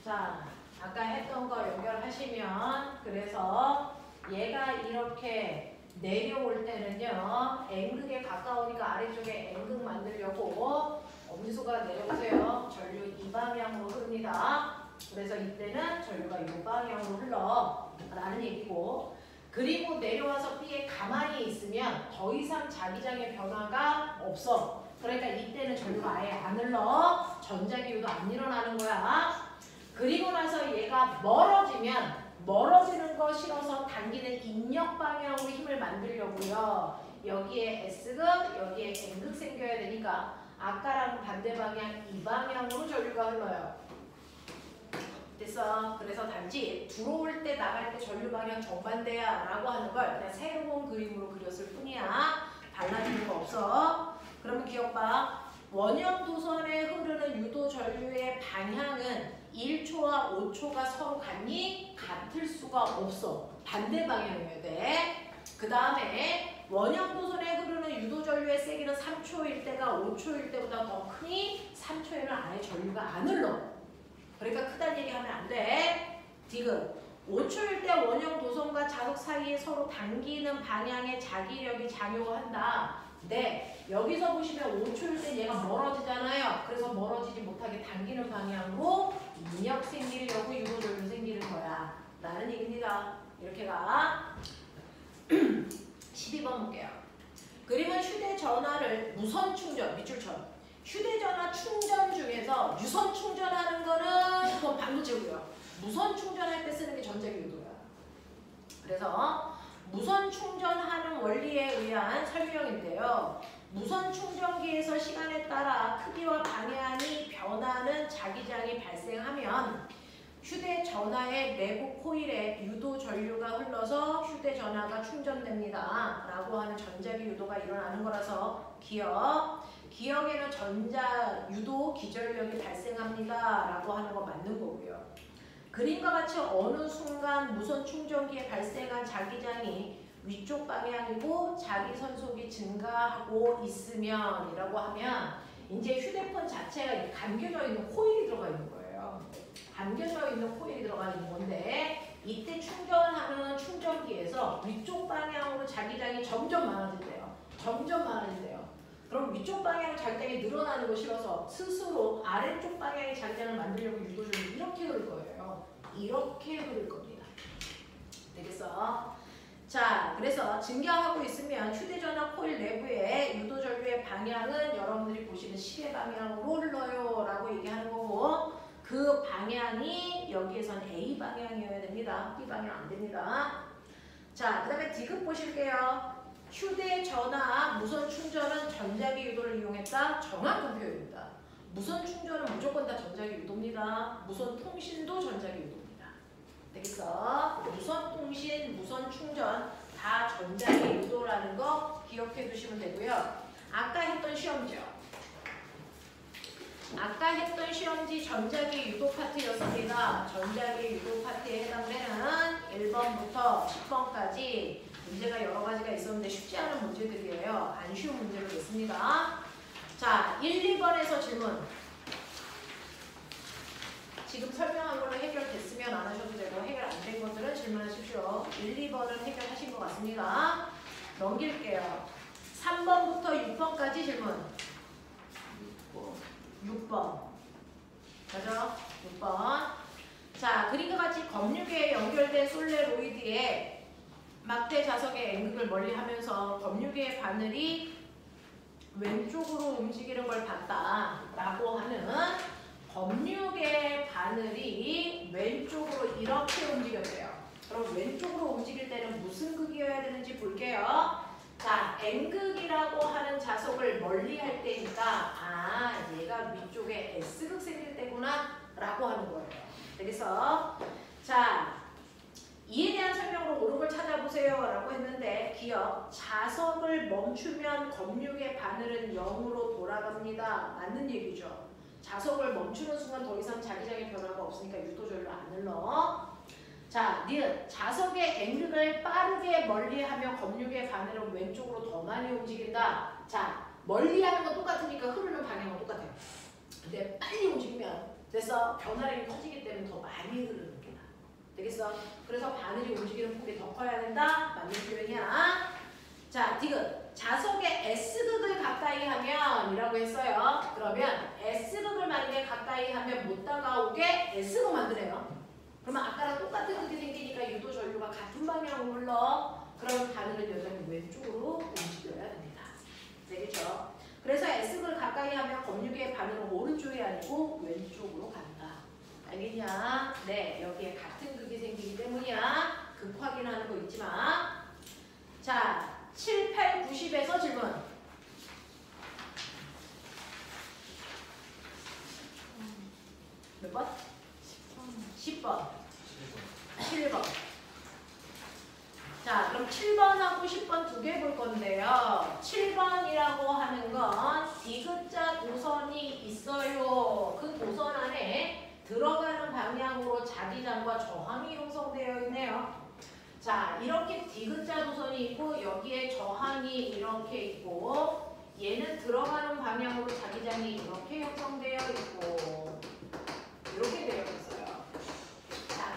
자, 아까 했던 거 연결하시면 그래서 얘가 이렇게 내려올 때는요. N극에 가까우니까 아래쪽에 N극 만들려고 엄지손가락 내려보세요. 전류 이 방향으로 흐릅니다. 그래서 이때는 전류가 이 방향으로 흘러 라는 얘기고, 그리고 내려와서 B에 가만히 있으면 더 이상 자기장의 변화가 없어. 그러니까 이때는 전류가 아예 안 흘러. 전자기류도 안 일어나는 거야. 그리고 나서 얘가 멀어지는 거 싫어서 당기는 인력 방향으로 힘을 만들려고요. 여기에 S극, 여기에 N극 생겨야 되니까 아까랑 반대 방향 이 방향으로 전류가 흘러요. 됐어. 그래서 단지 들어올 때 나갈 때 전류 방향 정반대야 라고 하는 걸 그냥 새로운 그림으로 그렸을 뿐이야. 달라지는 거 없어. 그러면 기억봐. 원형 도선에 흐르는 유도 전류의 방향은 1초와 5초가 서로 같니? 같을 수가 없어. 반대 방향이어야 돼. 그 다음에 원형 도선에 흐르는 유도 전류의 세기는 3초일 때가 5초일 때보다 더 크니 3초에는 아예 전류가 안 흘러. 그러니까 크다는 얘기 하면 안 돼. 디귿. 5초일 때 원형 도선과 자석 사이에 서로 당기는 방향의 자기력이 작용한다. 네. 여기서 보시면 5초일 때 얘가 멀어지잖아요. 그래서 멀어지지 못하게 당기는 방향으로 인력 생기려고 유도 전류 생기는 거야. 라는 얘기입니다. 이렇게 가. 12번 볼게요. 그림은 휴대전화를 무선 충전, 밑줄처럼. 휴대전화 충전 중에서 유선 충전하는 거는 그건 반도체고요. 무선 충전할 때 쓰는 게 전자기 유도야. 그래서 무선 충전하는 원리에 의한 설명인데요. 무선 충전기에서 시간에 따라 크기와 방향이 변하는 자기장이 발생하면 휴대전화의 내부 코일에 유도 전류가 흘러서 휴대전화가 충전됩니다. 라고 하는 전자기 유도가 일어나는 거라서 기억에는 전자 유도 기전력이 발생합니다. 라고 하는 거 맞는 거고요. 그림과 같이 어느 순간 무선 충전기에 발생한 자기장이 위쪽 방향이고 자기 선속이 증가하고 있으면 이라고 하면 이제 휴대폰 자체가 감겨져 있는 코일이 들어가 있는 거예요. 감겨져 있는 코일이 들어가 있는 건데 이때 충전하는 충전기에서 위쪽 방향으로 자기장이 점점 많아진대요. 점점 많아진대요. 그럼 위쪽 방향으로 자기장이 늘어나는 거 싫어서 스스로 아래쪽 방향의 자기장을 만들려고 유도전이 이렇게 흐를 거예요. 이렇게 흐를 겁니다. 되겠어? 자, 그래서 증가하고 있으면 휴대전화 코일 내부의 유도전류의 방향은 여러분들이 보시는 시계 방향으로 흘러요 라고 얘기하는 거고, 그 방향이 여기에선 A 방향이어야 됩니다. B 방향 안 됩니다. 자, 그 다음에 디귿 보실게요. 휴대전화 무선 충전은 전자기 유도를 이용했다. 정확한 표현입니다. 무선 충전은 무조건 다 전자기 유도입니다. 무선 통신도 전자기 유도입니다. 되겠어? 무선 통신, 무선 충전 다 전자기 유도라는 거 기억해 두시면 되고요. 아까 했던 시험지 전자기 유도 파트였습니다. 전자기 유도 파트에 해당되는 1번부터 10번까지 문제가 여러 가지가 있었는데 쉽지 않은 문제들이에요. 안 쉬운 문제로 냈습니다. 자, 1, 2번에서 질문. 지금 설명한 걸로 해결됐으면 안 하셔도 되고 해결 안 된 것들은 질문하십시오. 1, 2번은 해결하신 것 같습니다. 넘길게요. 3번부터 6번까지 질문. 6번. 맞아? 6번. 자, 그림과 같이 검유계에 연결된 솔레로이드에 막대 자석의 N극을 멀리하면서 검유계의 바늘이 왼쪽으로 움직이는 걸 봤다라고 하는 검유계 바늘이 왼쪽으로 이렇게 움직였대요. 그럼 왼쪽으로 움직일 때는 무슨 극이어야 되는지 볼게요. 자, N극이라고 하는 자석을 멀리 할 때니까 얘가 위쪽에 S극 생길 때구나 라고 하는 거예요. 그래서 자, 이에 대한 설명으로 옳은 걸 찾아보세요 라고 했는데 기억, 자석을 멈추면 검유계 바늘은 0으로 돌아갑니다. 맞는 얘기죠. 자석을 멈추는 순간 더 이상 자기장의 변화가 없으니까 유도전류 안 흘러. 자, 니은 자석의 N극을 빠르게 멀리하며 검유계 바늘은 왼쪽으로 더 많이 움직인다. 자, 멀리하는 건 똑같으니까 흐르는 방향은 똑같아요. 근데 빨리 움직이면 됐어? 변화량이 커지기 때문에 더 많이 흐르는 게다. 되겠어? 그래서 바늘이 움직이는 폭이 더 커야 된다. 맞는 표현이야. 자, 디귿. 자석에 S극을 가까이 하면 이라고 했어요. 그러면 S극을 만약에 가까이 하면 못 다가오게 S극 만드네요. 그러면 아까랑 똑같은 극이 생기니까 유도 전류가 같은 방향으로 흘러. 그러면 바늘은 여전히 왼쪽으로 움직여야 됩니다. 되겠죠? 그래서 S극을 가까이 하면 검유기의 바늘은 오른쪽이 아니고 왼쪽으로 간다. 알겠냐? 네, 여기에 같은 극이 생기기 때문이야. 극 확인하는 거 잊지 마. 자, 7, 8, 90에서 질문. 몇 번? 10번. 7번. 자, 그럼 7번하고 10번 두 개 볼 건데요. 7번이라고 하는 건 디귿자 도선이 있어요. 그 도선 안에 들어가는 방향으로 자기장과 저항이 형성되어 있네요. 자, 이렇게 디귿자 도선이 있고 여기에 저항이 이렇게 있고 얘는 들어가는 방향으로 자기장이 이렇게 형성되어 있고 이렇게 되어 있어요. 자,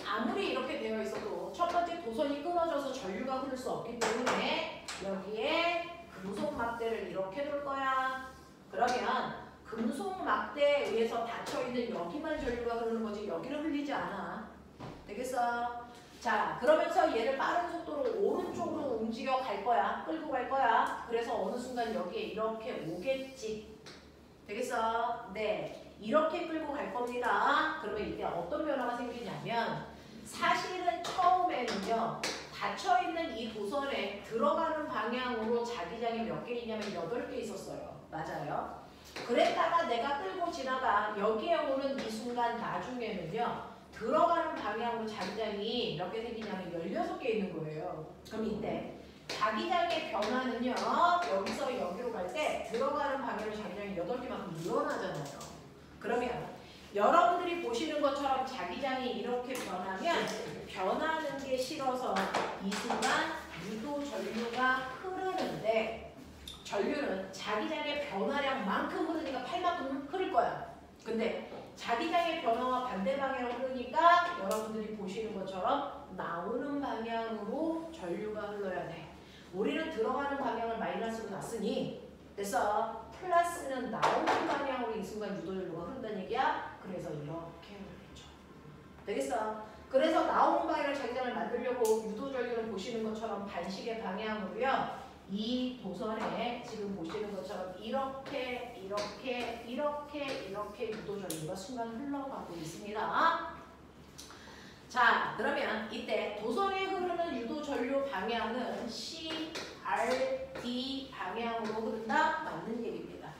아무리 이렇게 되어 있어도 첫 번째 도선이 끊어져서 전류가 흐를 수 없기 때문에 여기에 금속 막대를 이렇게 놓을 거야. 그러면 금속 막대에 의해서 닫혀있는 여기만 전류가 흐르는 거지 여기는 흘리지 않아. 되겠어? 자, 그러면서 얘를 빠른 속도로 오른쪽으로 움직여 갈 거야. 끌고 갈 거야. 그래서 어느 순간 여기에 이렇게 오겠지. 되겠어? 네. 이렇게 끌고 갈 겁니다. 그러면 이때 어떤 변화가 생기냐면 사실은 처음에는요. 닫혀있는 이 도선에 들어가는 방향으로 자기장이 몇 개 있냐면 8개 있었어요. 맞아요? 그랬다가 내가 끌고 지나가 여기에 오는 이 순간 나중에는요. 들어가는 방향으로 자기장이 몇 개 생기냐면 16개 있는 거예요. 그럼 이때 자기장의 변화는요. 여기서 여기로 갈 때 들어가는 방향으로 자기장이 8개만큼 늘어나잖아요. 그러면 여러분들이 보시는 것처럼 자기장이 이렇게 변하면 변하는 게 싫어서 이 순간 유도 전류가 흐르는데 전류는 자기장의 변화량만큼 흐르니까 팔만큼 흐를 거야. 근데 자기장의 변화와 반대 방향으로 흐르니까 여러분들이 보시는 것처럼 나오는 방향으로 전류가 흘러야 돼. 우리는 들어가는 방향을 마이너스로 놨으니 됐어. 플러스는 나오는 방향으로 이 순간 유도 전류가 흐른다는 얘기야. 그래서 이렇게 흐르죠. 되겠어? 그래서 나오는 방향을 자기장을 만들려고 유도 전류는 보시는 것처럼 반식의 방향으로요. 이 도선에 지금 보시는 것처럼 이렇게 유도 전류가 순간 흘러가고 있습니다. 자, 그러면 이때 도선에 흐르는 유도 전류 방향은 CRD 방향으로 흐른다? 맞는 얘기입니다.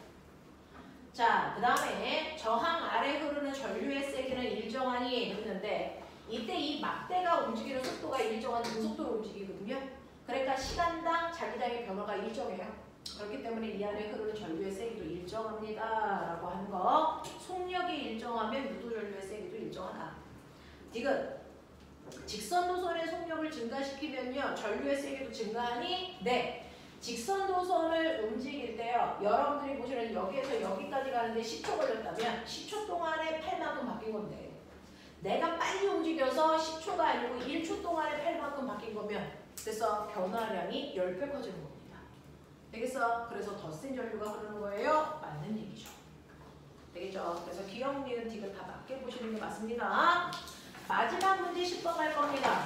자, 그 다음에 저항 아래 흐르는 전류의 세기는 일정하니 했는데 이때 이 막대가 움직이는 속도가 일정한 등속도로 움직이거든요. 그러니까 시간당 자기장의 변화가 일정해요. 그렇기 때문에 이 안에 흐르는 전류의 세기도 일정합니다. 라고 하는 거. 속력이 일정하면 유도 전류의 세기도 일정하다. 디귿. 직선 도선의 속력을 증가시키면요. 전류의 세기도 증가하니? 네. 직선 도선을 움직일 때요. 여러분들이 보시는 여기에서 여기까지 가는데 10초 걸렸다면 10초 동안에 팔만큼 바뀐 건데 내가 빨리 움직여서 10초가 아니고 1초 동안에 팔만큼 바뀐 거면 그래서 변화량이 10배 커지는 겁니다. 되겠어? 그래서 더 센 전류가 흐르는 거예요? 맞는 얘기죠. 되겠죠? 그래서 기억, 니은, 디귿 다 맞게 보시는 게 맞습니다. 마지막 문제 10번 갈 겁니다.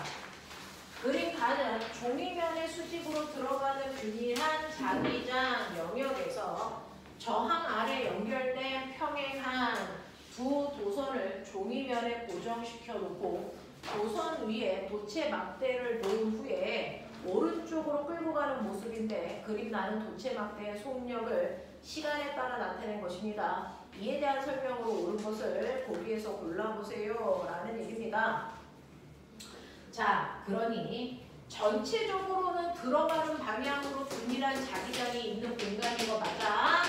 그림 가는 종이면의 수직으로 들어가는 균일한 자기장 영역에서 저항 아래 연결된 평행한 두 도선을 종이면에 고정시켜 놓고 도선 위에 도체 막대를 놓은 후에 오른쪽으로 끌고 가는 모습인데 그림 나는 도체 막대의 속력을 시간에 따라 나타낸 것입니다. 이에 대한 설명으로 옳은 것을 보기에서 골라보세요 라는 얘기입니다. 자, 그러니 전체적으로는 들어가는 방향으로 균일한 자기장이 있는 공간인 거 맞아?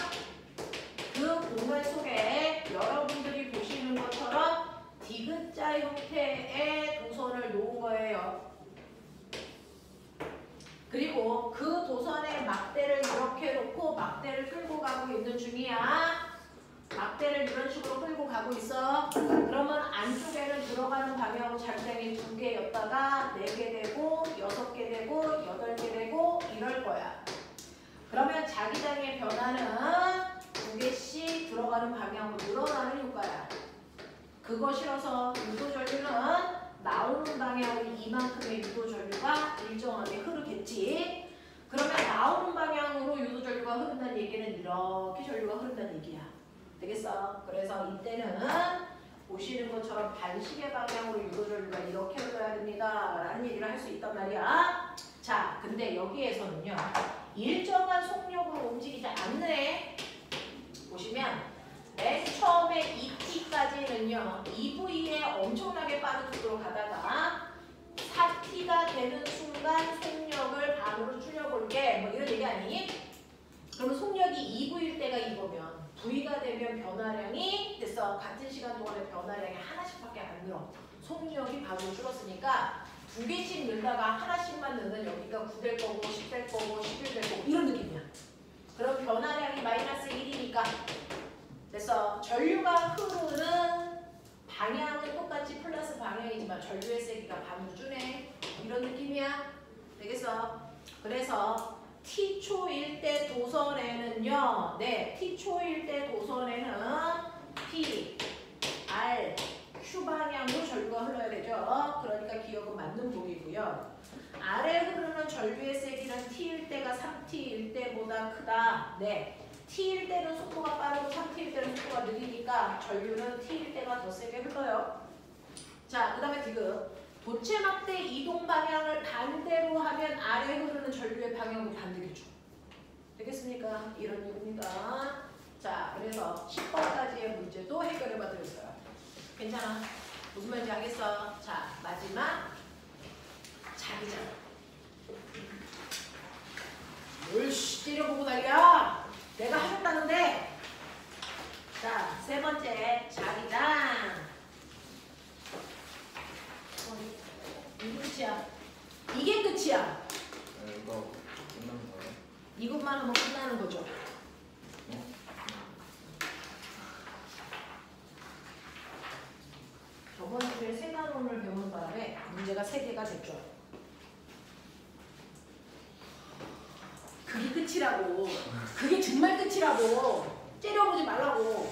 그 공간 속에 여러분들이 보시는 것처럼 디귿자 형태의 도선을 놓은 거예요. 그리고 그 도선에 막대를 이렇게 놓고 막대를 끌고 가고 있는 중이야. 막대를 이런 식으로 끌고 가고 있어. 그러면 안쪽에는 들어가는 방향으로 자기장이 2개였다가 4개 되고 6개 되고 8개 되고 이럴 거야. 그러면 자기장의 변화는 2개씩 들어가는 방향으로 늘어나는 효과야. 그거 싫어서 유도전류는 나오는 방향으로 이만큼의 유도전류가 일정하게 흐르겠지. 그러면 나오는 방향으로 유도전류가 흐른다는 얘기는 이렇게 전류가 흐른다는 얘기야. 되겠어? 그래서 이때는 보시는 것처럼 반시계 방향으로 유도전류가 이렇게 흘러야 됩니다 라는 얘기를 할 수 있단 말이야. 자, 근데 여기에서는요 일정한 속력으로 움직이지 않네. 보시면 맨 처음에 2t까지는요 2v에 엄청나게 빠른 속도로 가다가 4t가 되는 순간 속력을 반으로 줄여볼게 뭐 이런 얘기 아니니? 그러면 속력이 2v일 때가 이거면 V가 되면 변화량이 됐어. 같은 시간 동안에 변화량이 하나씩밖에 안 늘어. 속력이 반으로 줄었으니까 2개씩 넣다가 하나씩만 넣으면 여기가 9 될 거고 10 될 거고 11 될 거고 이런 느낌이야. 그럼 변화량이 마이너스 1이니까 됐어. 전류가 흐르는 방향은 똑같이 플러스 방향이지만 전류의 세기가 반으로 주네. 이런 느낌이야. 되겠어? 그래서 T초일 때 도선에는요. 네, T초일 때 도선에는 P, R, Q 방향으로 전류가 흘러야 되죠. 그러니까 기억은 맞는 보기고요. 아래 흐르는 전류의 세기는 T일 때가 3T일 때보다 크다. 네, T일 때는 속도가 빠르고 3T일 때는 속도가 느리니까 전류는 T일 때가 더 세게 흘러요. 자, 그 다음에 지금 도체막대 이동 방향을 반대로 하면 아래 흐르는 전류의 방향으로 반대겠죠. 되겠습니까? 이런 얘기입니다. 자, 그래서 10번까지의 문제도 해결해 봐드렸어요. 괜찮아? 무슨 말인지 알겠어? 자, 마지막 자기장. 뭘 때려보고 난리야? 내가 하셨다는데. 자, 3번째 자기장. 이게 끝이야. 이게 끝이야. 이거 끝난 거예요? 이것만 하면 끝나는 거죠. 저번 주에 세간론을 배우는 바람에 문제가 3개가 됐죠. 그게 끝이라고. 그게 정말 끝이라고. 째려보지 말라고.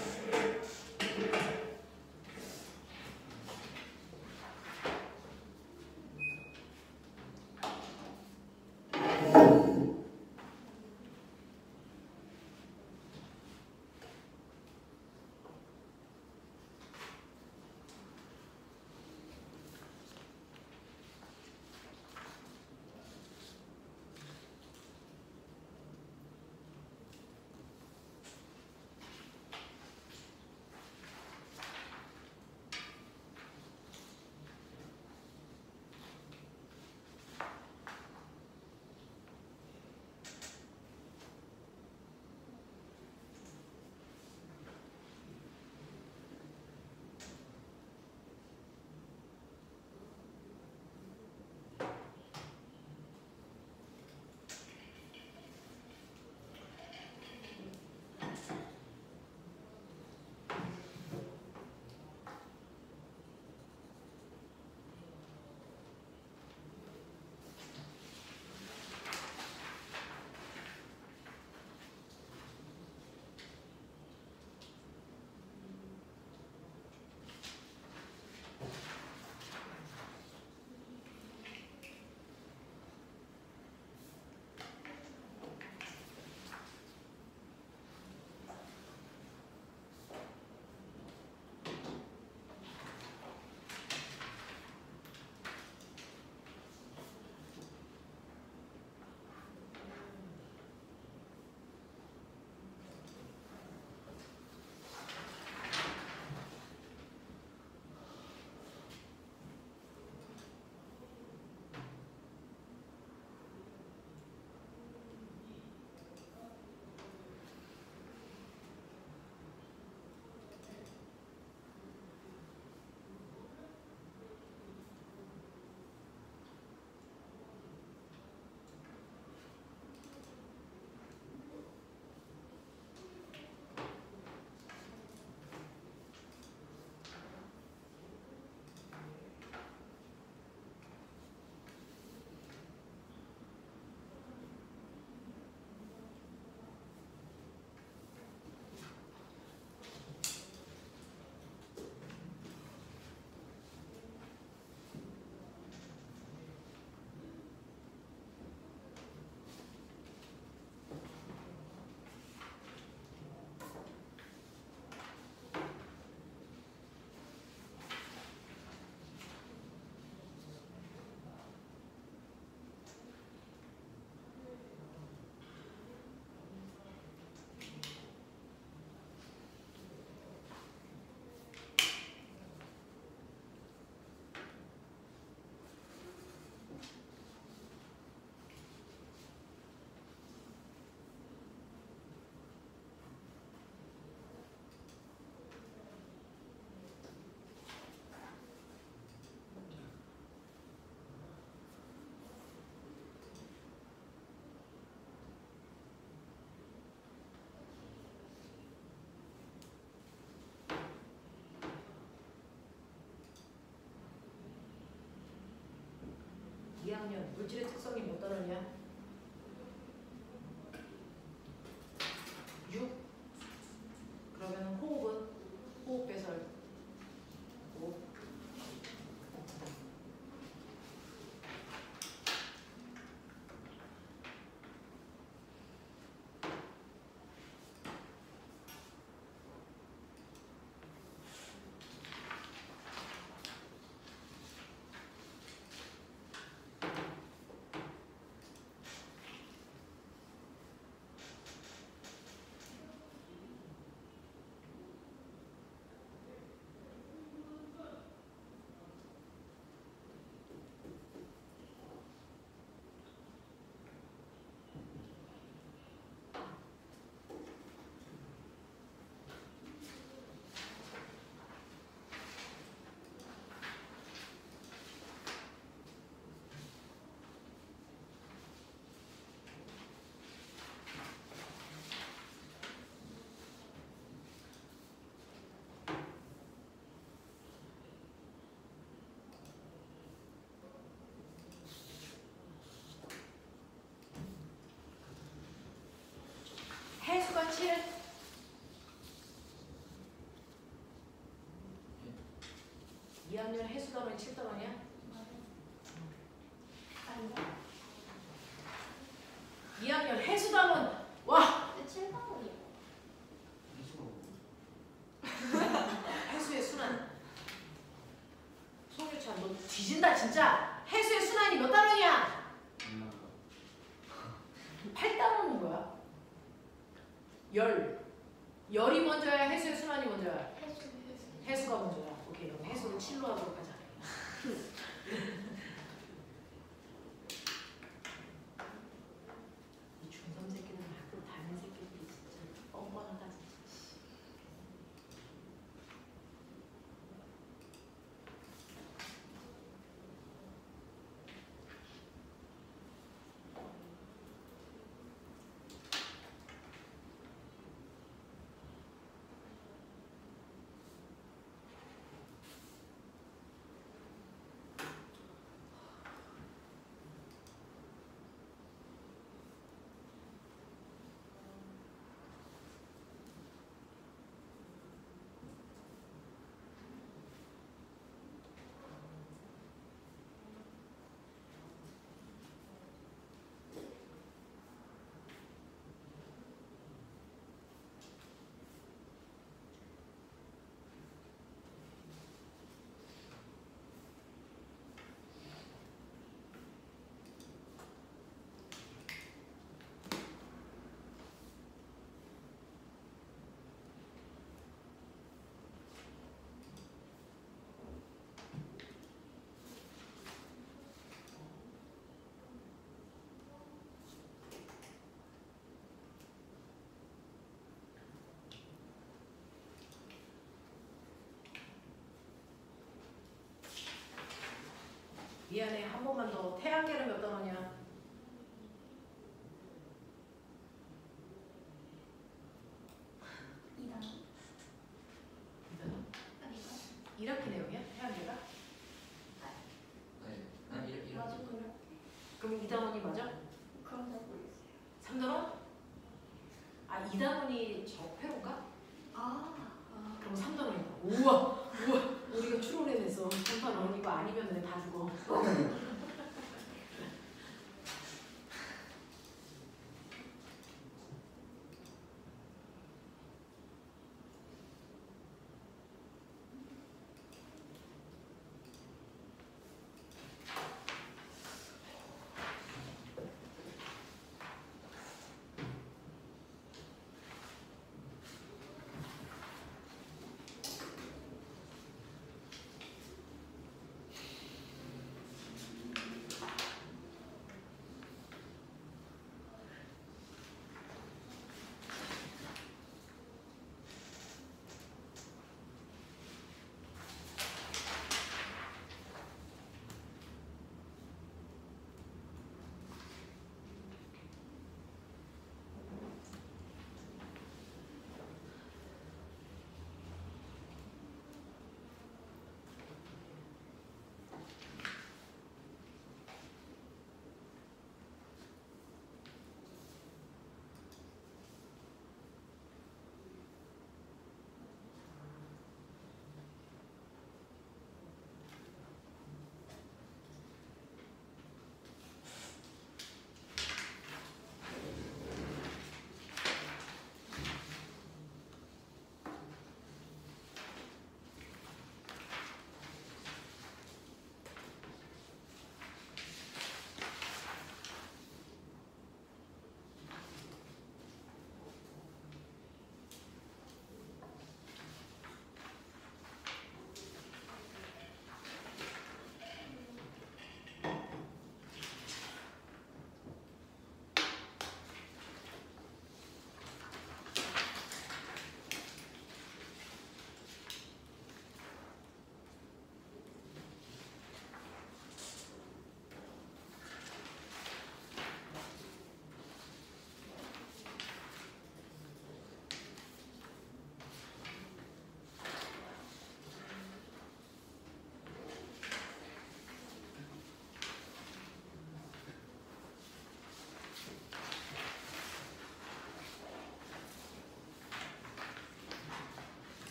2학년 물질의 특성이 몇 단원이야? 6. 그러면 호흡은? 호흡 배설 5. 해수가 7. 이 학년 해수 단원이 7단원이야? 아닌가? 2학년 해수 단원 와! 7단원이요. 해수의 순환. 송유찬 너 뒤진다 진짜. 해수의 순환이 몇 단원이야? 8단원은 뭐야? 열이 먼저야 해수의 순환이 먼저야? 해수가 먼저야. 오케이 그럼 해수를 7로 하도록 하자. 이 중3 새끼는 학교 다니는 새끼들이 진짜 뻔뻔하다 진짜. 미안해 한 번만 더. 태양계는 몇 단원이야? 2단원. 2단원? 아닌가? 1학기 내용이야? 태양계가? 맞아, 그래. 그럼 2단원이 맞아? 그런 잘 모르겠어요. 3단원? 아 2단원이 적폐로인가? 그럼 3단원이다. 우와 우리가 추론해냈어. 3단원 이거 아니면 다 죽어.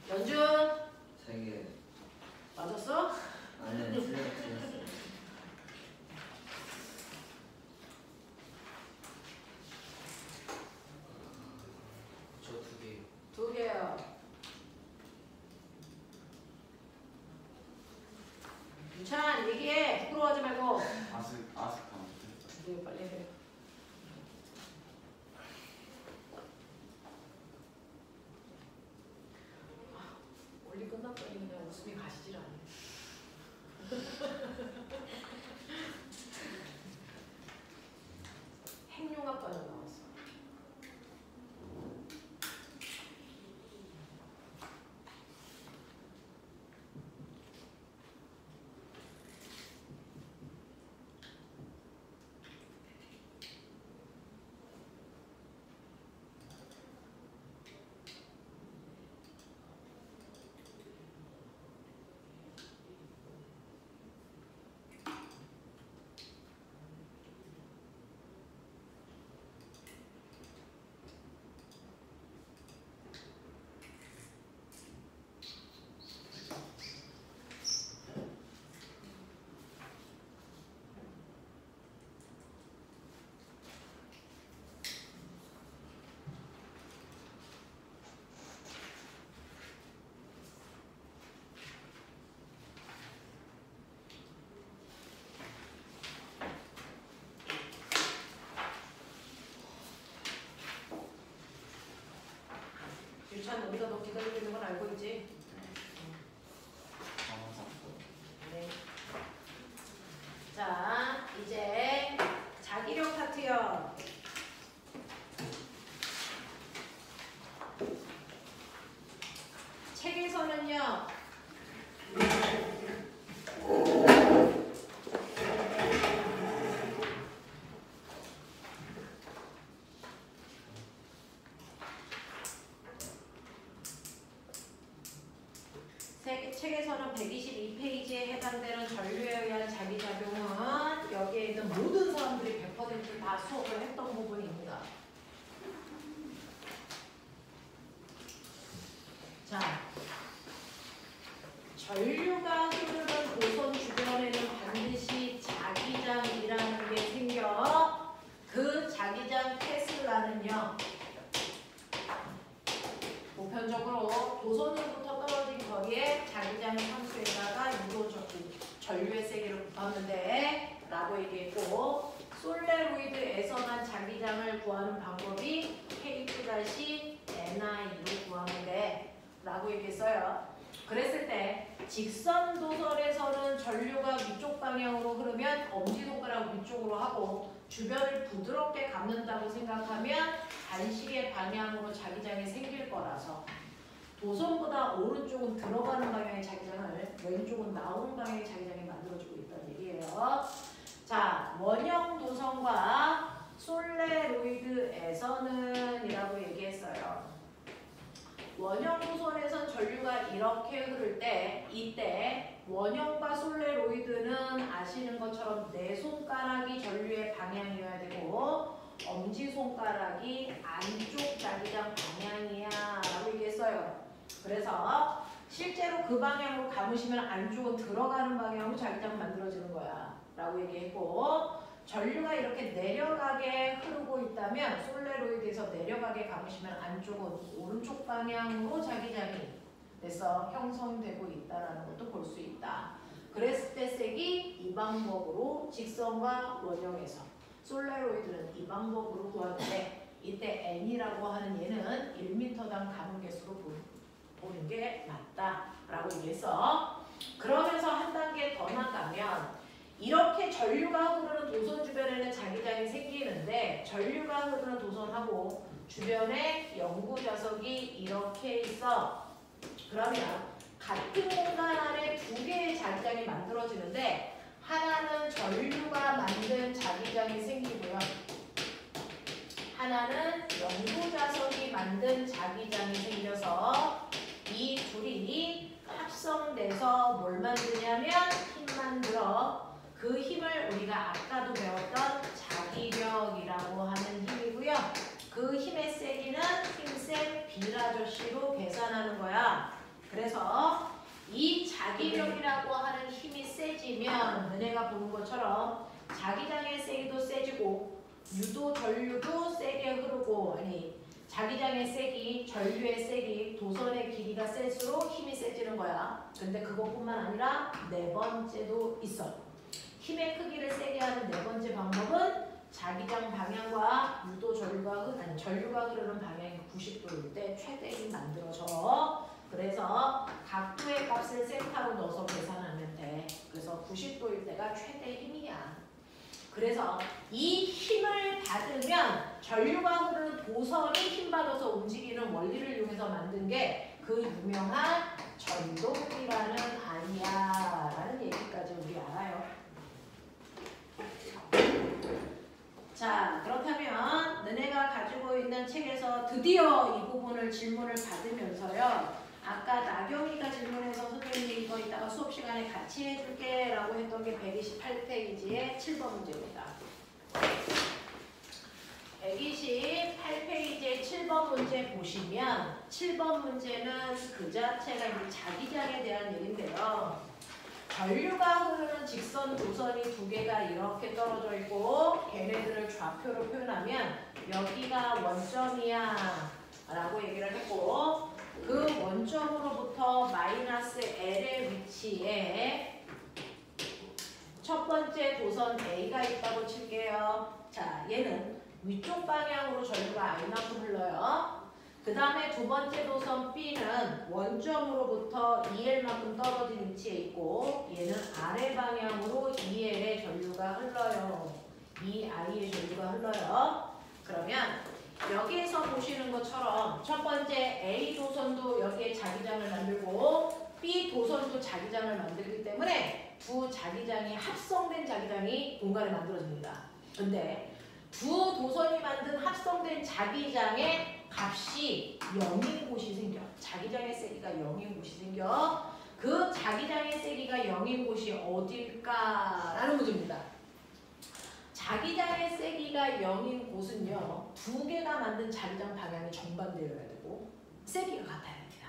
연준 3개. 맞았어? 아니, 틀렸어요. 저 2개. 2개요. 윤찬 얘기해. 부끄러워하지 말고. 아스카. 네, 빨리 해. 원리 끝났더니 그냥 웃음이 가시질 않네. 핵융합반응 나왔어. 유찬 우리가 너 기다리고 있는 건 알고 있지? 네. 자, 이제 자기력 파트요. 책에서는요. 책에서는 122페이지에 해당되는 전류에 의한 자기작용은 여기에 있는 모든 사람들이 100%다 수업을 했던 부분입니다. 자, 전류가 흐르는 도선 주변에는 반드시 자기장이라는 게 생겨 그 자기장 테슬라는요. 보편적으로 도선으로부터 떨어진 거리에 자기장의 함수에다가 유도적인 전류의 세기를 곱하는데 라고 얘기했고 솔레로이드에서 난 자기장을 구하는 방법이 K2-NI로 구하는데 라고 얘기했어요. 그랬을 때 직선 도선에서는 전류가 위쪽 방향으로 흐르면 엄지손가락 위쪽으로 하고 주변을 부드럽게 감는다고 생각하면 간식의 방향으로 자기장이 생길 거라서 도선보다 오른쪽은 들어가는 방향의 자기장을 왼쪽은 나오는 방향의 자기장이 만들어지고 있다는 얘기예요. 자, 원형 도선과 솔레로이드에서는 이라고 얘기했어요. 원형 도선에선 전류가 이렇게 흐를 때 이때 원형과 솔레로이드는 아시는 것처럼 내 손가락이 전류의 방향이어야 되고 엄지손가락이 안쪽 자기장 방향이야 라고 얘기했어요. 그래서 실제로 그 방향으로 감으시면 안쪽은 들어가는 방향으로 자기장 만들어지는 거야 라고 얘기했고 전류가 이렇게 내려가게 흐르고 있다면 솔레로이드에서 내려가게 감으시면 안쪽은 오른쪽 방향으로 자기장이 돼서 형성되고 있다는 것도 볼 수 있다. 그랬을 때 색이 이 방법으로 직선과 원형에서 솔레로이드는 이 방법으로 구하는데 이때 N이라고 하는 얘는 1m당 감은 개수로 보는 게 맞다라고 얘기해서 그러면서 한 단계 더 나가면 이렇게 전류가 흐르는 도선 주변에는 자기장이 생기는데 전류가 흐르는 도선하고 주변에 영구 자석이 이렇게 있어. 그러면 같은 공간 안에 두 개의 자기장이 만들어지는데 하나는 전류가 만든 자기장이 생기고요. 하나는 영구 자석이 만든 자기장이 생겨서 이 둘이 합성돼서 뭘 만드냐면 힘 만들어 그 힘을 우리가 아까도 배웠던 자기력이라고 하는 힘이고요. 그 힘의 세기는 힘세 B라조씨로 계산하는 거야. 그래서 이 자기력이라고 하는 힘이 세지면 너네가 보는 것처럼 자기장의 세기도 세지고 유도 전류도 세게 흐르고 아니 자기장의 세기, 전류의 세기, 도선의 길이가 셀수록 힘이 세지는 거야. 근데 그것뿐만 아니라 네 번째도 있어. 힘의 크기를 세게 하는 네 번째 방법은 자기장 방향과 유도 전류가 흐르는 방향이 90도일 때 최대 힘 만들어져. 그래서 각도의 값을 세타로 넣어서 계산하면 돼. 그래서 90도일 때가 최대 힘이야. 그래서 이 힘을 받으면 전류가 흐르는 도선이 힘받아서 움직이는 원리를 이용해서 만든 게 그 유명한 전동이라는 아니야 라는 얘기까지 우리 알아요. 자, 그렇다면 너네가 가지고 있는 책에서 드디어 이 부분을 질문을 받으면서요. 아까 나경이가 질문해서 선생님이 이거 이따가 수업 시간에 같이 해줄게 라고 했던 게 128페이지의 7번 문제입니다. 128페이지의 7번 문제 보시면 7번 문제는 그 자체가 이제 자기장에 대한 얘기인데요. 전류가 흐르는 직선 도선이 두 개가 이렇게 떨어져 있고 걔네들을 좌표로 표현하면 여기가 원점이야 라고 얘기를 했고 그 원점으로부터 마이너스 L의 위치에 첫 번째 도선 A가 있다고 칠게요. 자, 얘는 위쪽 방향으로 전류가 I만큼 흘러요. 그 다음에 두 번째 도선 B는 원점으로부터 2L만큼 떨어진 위치에 있고 얘는 아래 방향으로 2L의 전류가 흘러요. 2I의 전류가 흘러요. 그러면 여기에서 보시는 것처럼 첫 번째 A 도선도 여기에 자기장을 만들고 B 도선도 자기장을 만들기 때문에 두 자기장이 합성된 자기장이 공간에 만들어집니다. 근데 두 도선이 만든 합성된 자기장의 값이 0인 곳이 생겨. 자기장의 세기가 0인 곳이 생겨. 그 자기장의 세기가 0인 곳이 어딜까라는 문제입니다. 자기장의 세기가 0인 곳은요. 두 개가 만든 자기장 방향이 정반대여야 되고 세기가 같아야 됩니다.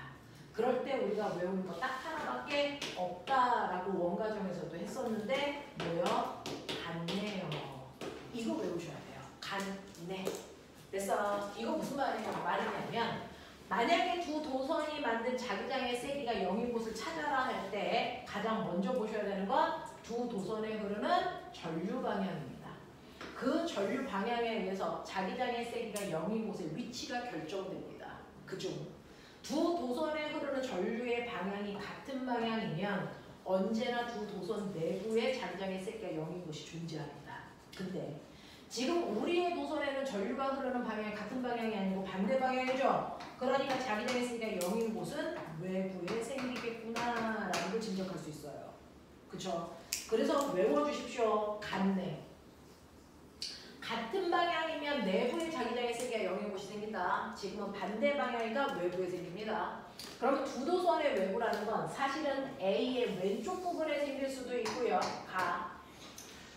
그럴 때 우리가 외우는 거 딱 하나밖에 없다라고 원가정에서도 했었는데 뭐요? 같네요. 이거 외우셔야 돼요. 같네. 그래서 이거 무슨 말이냐면 만약에 두 도선이 만든 자기장의 세기가 0인 곳을 찾아라 할 때 가장 먼저 보셔야 되는 건 두 도선에 흐르는 전류 방향입니다. 그 전류 방향에 의해서 자기장의 세기가 0인 곳의 위치가 결정됩니다. 그중 두 도선에 흐르는 전류의 방향이 같은 방향이면 언제나 두 도선 내부에 자기장의 세기가 0인 곳이 존재합니다. 근데 지금 우리의 도선에는 전류가 흐르는 방향이 같은 방향이 아니고 반대 방향이죠. 그러니까 자기장의 세기가 0인 곳은 외부에 생기겠구나라는 걸 짐작할 수 있어요. 그쵸? 그래서 외워주십시오. 같네. 같은 방향이면 내부에 자기장의 세기가 0인 곳이 생긴다. 지금은 반대 방향이니까 외부에 생깁니다. 그럼 두 도선의 외부라는 건 사실은 A의 왼쪽 부분에 생길 수도 있고요.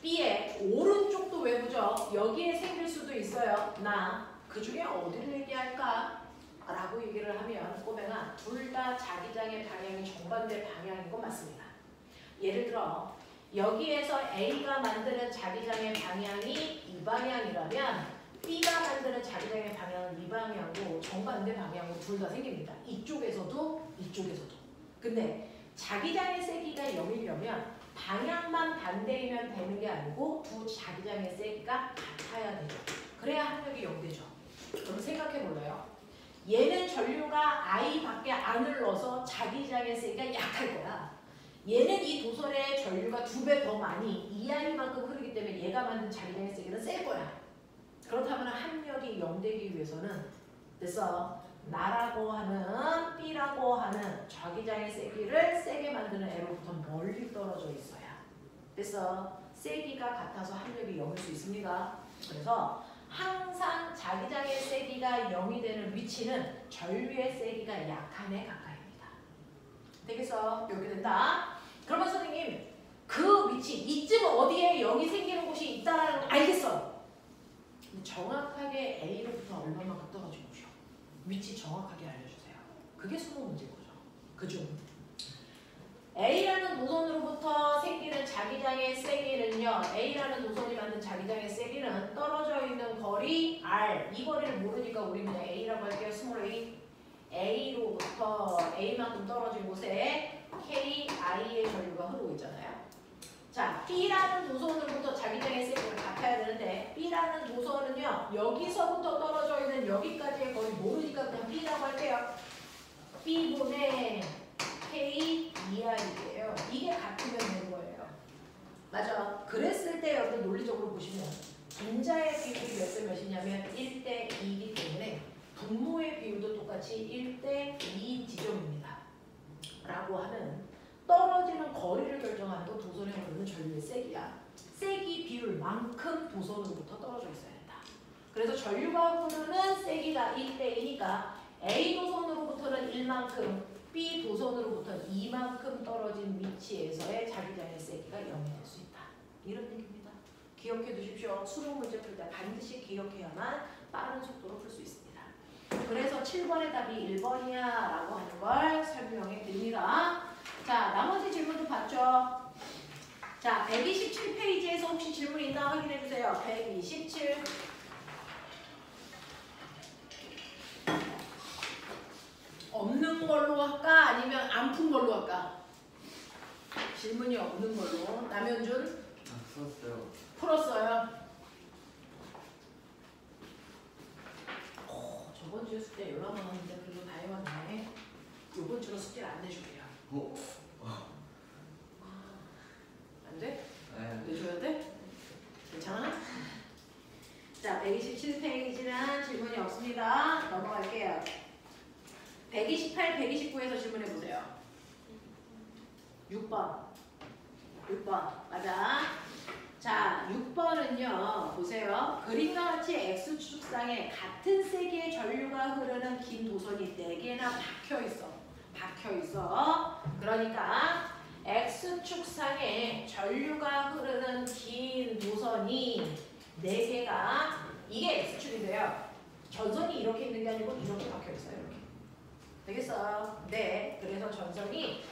B의 오른쪽도 외부죠. 여기에 생길 수도 있어요. 나 그 중에 어디를 얘기할까? 라고 얘기를 하면 꼬맹아 둘 다 자기장의 방향이 정반대 방향인 건 맞습니다. 예를 들어 여기에서 A가 만드는 자기장의 방향이 이 방향이라면 B가 만드는 자기장의 방향은 이 방향으로 정반대 방향으로 둘 다 생깁니다. 이쪽에서도 이쪽에서도. 근데 자기장의 세기가 0이려면 방향만 반대이면 되는 게 아니고 두 자기장의 세기가 같아야 되죠. 그래야 합력이 0되죠. 그럼 생각해 볼래요? 얘는 전류가 I 밖에 안 흘러서 자기장의 세기가 약할 거야. 얘는 이 도선의 전류가 2배 더 많이 2I만큼 흐르기 때문에 얘가 만든 자기장의 세기는 셀 거야. 그렇다면 합력이 0되기 위해서는 됐어. 나라고 하는 B라고 하는 자기장의 세기를 세게 만드는 애로부터 멀리 떨어져 있어야. 그래서 세기가 같아서 합력이 0일 수 있습니다. 그래서 항상 자기장의 세기가 0이 되는 위치는 전류의 세기가 약한 애 가까이입니다. 되겠어? 이렇게 된다. 그러면 선생님 그 위치 이쯤 어디에 0이 생기는 곳이 있다는 거 알겠어. 근데 정확하게 A로부터 얼마만큼 떨어진 곳이요? 위치 정확하게 알려주세요. 그게 수능 문제인 거죠. 그중 A라는 노선으로부터 생기는 자기장의 세기는요. A라는 노선이 만든 자기장의 세기는 떨어져 있는 거리 R. 이 거리를 모르니까 우리 그냥 A라고 할게요. 스몰 a. A로부터 A만큼 떨어진 곳에 KI의 전류가 흐르고 있잖아요. 자, B라는 노선으로부터 자기장의 세기를 같아야 되는데 B라는 노선은요. 여기서부터 떨어져 있는 여기까지의 거리 모르니까 그냥 B라고 할게요. B분의 K EI예요. 이게 같으면 되는 거예요. 맞아. 그랬을 때 여러분 논리적으로 보시면 분자의 비율이 몇 대 몇이냐면 1대 2이기 때문에 분모의 비율도 똑같이 1대 2인 지점입니다. 라고 하면 떨어지는 거리를 결정하는 건 도선에 흐르는 전류의 세기야. 세기 비율만큼 도선으로부터 떨어져 있어야 된다. 그래서 전류가 흐르는 세기가 1대 2니까 A 도선으로부터는 1만큼 B 도선으로부터 2만큼 떨어진 위치에서의 자기장의 세기가 0이 될 수 있다. 이런 얘기입니다. 기억해 두십시오. 수능 문제 풀 때 반드시 기억해야만 빠른 속도로 풀 수 있습니다. 그래서 7번의 답이 1번이야 라고 하는 걸 설명해 드립니다. 자, 나머지 질문도 봤죠? 자, 127페이지에서 혹시 질문 있나 확인해 주세요. 127. 없는 걸로 할까? 아니면 안 푼 걸로 할까? 질문이 없는 걸로. 남현준? 풀었어요. 풀었어요. 저번 주에 숙제 연락 왔는데 그래도 다 해왔네. 이번 주로 숙제를 안 내줄게요. 안 돼? 네. 내줘야 돼? 괜찮아? 자, 127페이지는 질문이 없습니다. 넘어갈게요. 128, 129에서 질문해 보세요. 6번. 6번. 맞아. 자, 6번은요. 보세요. 그림과 같이 X축상에 같은 세기의 전류가 흐르는 긴 도선이 4개나 박혀 있어. 박혀 있어. 그러니까 X축상에 전류가 흐르는 긴 도선이 4개가 이게 X축인데요. 전선이 이렇게 있는 게 아니고 이렇게 박혀 있어요. 이렇게. 되겠어요? 네. 그래서 전선이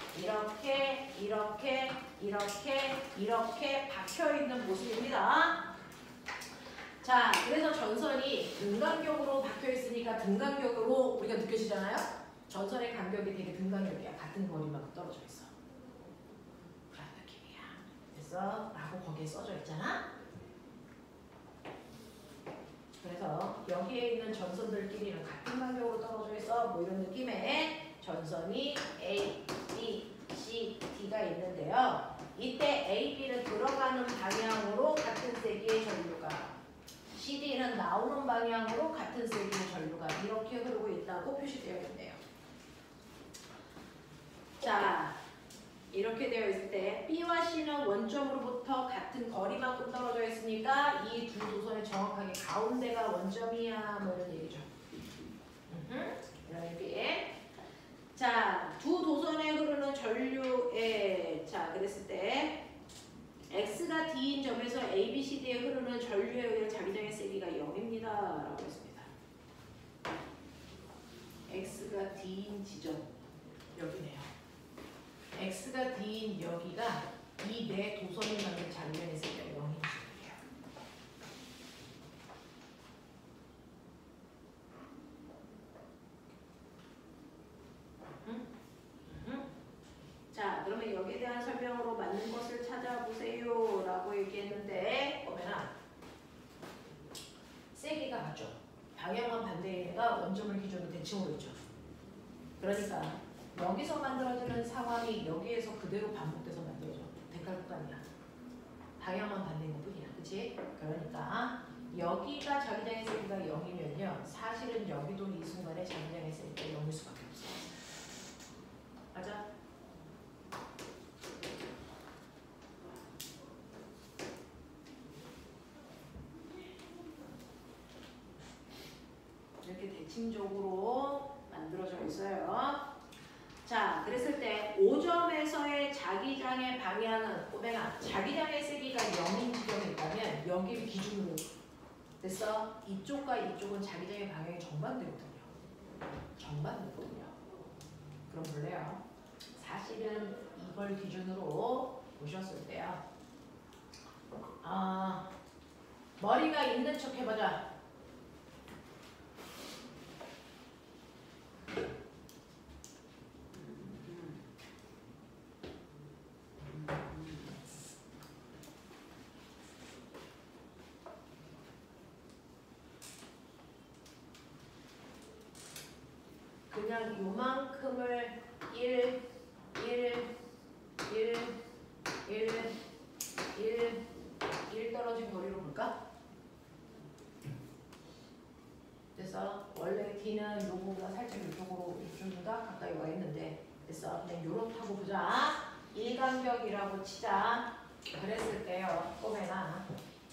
이렇게 박혀 있는 모습입니다. 자, 그래서 전선이 등간격으로 박혀 있으니까 등간격으로 우리가 느껴지잖아요? 전선의 간격이 되게 등간격이야. 같은 거리만큼 떨어져 있어. 그런 느낌이야. 됐어? 라고 거기에 써져 있잖아? 그래서 여기에 있는 전선들끼리는 같은 간격으로 떨어져 있어. 뭐 이런 느낌의 전선이 A, B, C, D가 있는데요. 이때 A, B는 들어가는 방향으로 같은 세기의 전류가, C, D는 나오는 방향으로 같은 세기의 전류가 이렇게 흐르고 있다고 표시되어 있네요. 자, 이렇게 되어 있을 때 B와 C는 원점으로부터 같은 거리만큼 떨어져 있으니까 이 두 도선의 정확하게 가운데가 원점이야. 뭐 이런 얘기죠. 이런 얘기. 자, 두 도선에 흐르는 전류에, 자, 그랬을 때 X가 D인 점에서 A, B, C, D에 흐르는 전류에 의한 자기장의 세기가 0입니다. 라고 했습니다. X가 D인 지점, 여기네요. X가 D인 여기가 이 네 도선이 만든 자기장의 세기가 0인 지점이에요. 자, 그러면 여기에 대한 설명으로 맞는 것을 찾아보세요 라고 얘기했는데 보면은 세기가 같죠. 방향만 반대인 애가 원점을 기준으로 대칭으로 있죠. 그러니까 여기서 만들어지는 상황이 여기에서 그대로 반복돼서 만들어져. 대칼국도 아니야. 방향만 반대인 것 뿐이야. 그치? 그러니까 여기가 자기장의 세기가 0이면요. 사실은 여기도 이 순간에 자기장의 세기가 0일 수밖에 없어. 맞아? 이렇게 대칭적으로 만들어져 있어요. 자, 그랬을 때 5점에서의 자기장의 방향은 꼬맹아, 자기장의 세기가 0인 지점에 있다면 여기를 기준으로 됐어? 이쪽과 이쪽은 자기장의 방향이 정반대거든요. 정반대거든요. 그럼 볼래요? 사실은 이걸 기준으로 보셨을 때요. 머리가 있는 척 해보자. 그냥 요만큼을 1 떨어진 거리로 볼까? 그래서 원래 D는 요거보다 살짝 이쪽으로 이쪽보다 가까이 와 있는데 그래서 그냥 요렇다고 보자. 일간격이라고 치자. 그랬을 때요. 꼬매나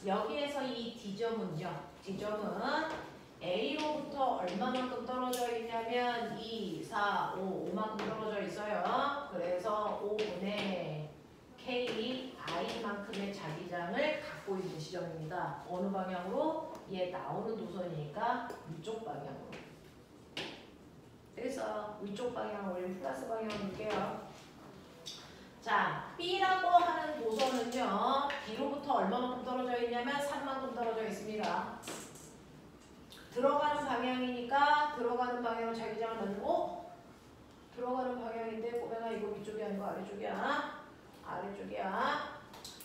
여기에서 이 D점은요. D점은 A로부터 얼마만큼 떨어져 있냐면 2, 4, 5, 5만큼 떨어져 있어요. 그래서 5분의 K, I만큼의 자기장을 갖고 있는 시점입니다. 어느 방향으로? 얘 나오는 노선이니까 위쪽 방향으로. 그래서 위쪽 방향으로 우리 플러스 방향으로 볼게요. 자, B라고 하는 노선은요. D로부터 얼마만큼 떨어져 있냐면 3만큼 떨어져 있습니다. 들어가는 방향이니까 들어가는 방향으로 자기장을 만들고 들어가는 방향인데 꼬맹아 이거 위쪽이 아니고 아래쪽이야. 아래쪽이야.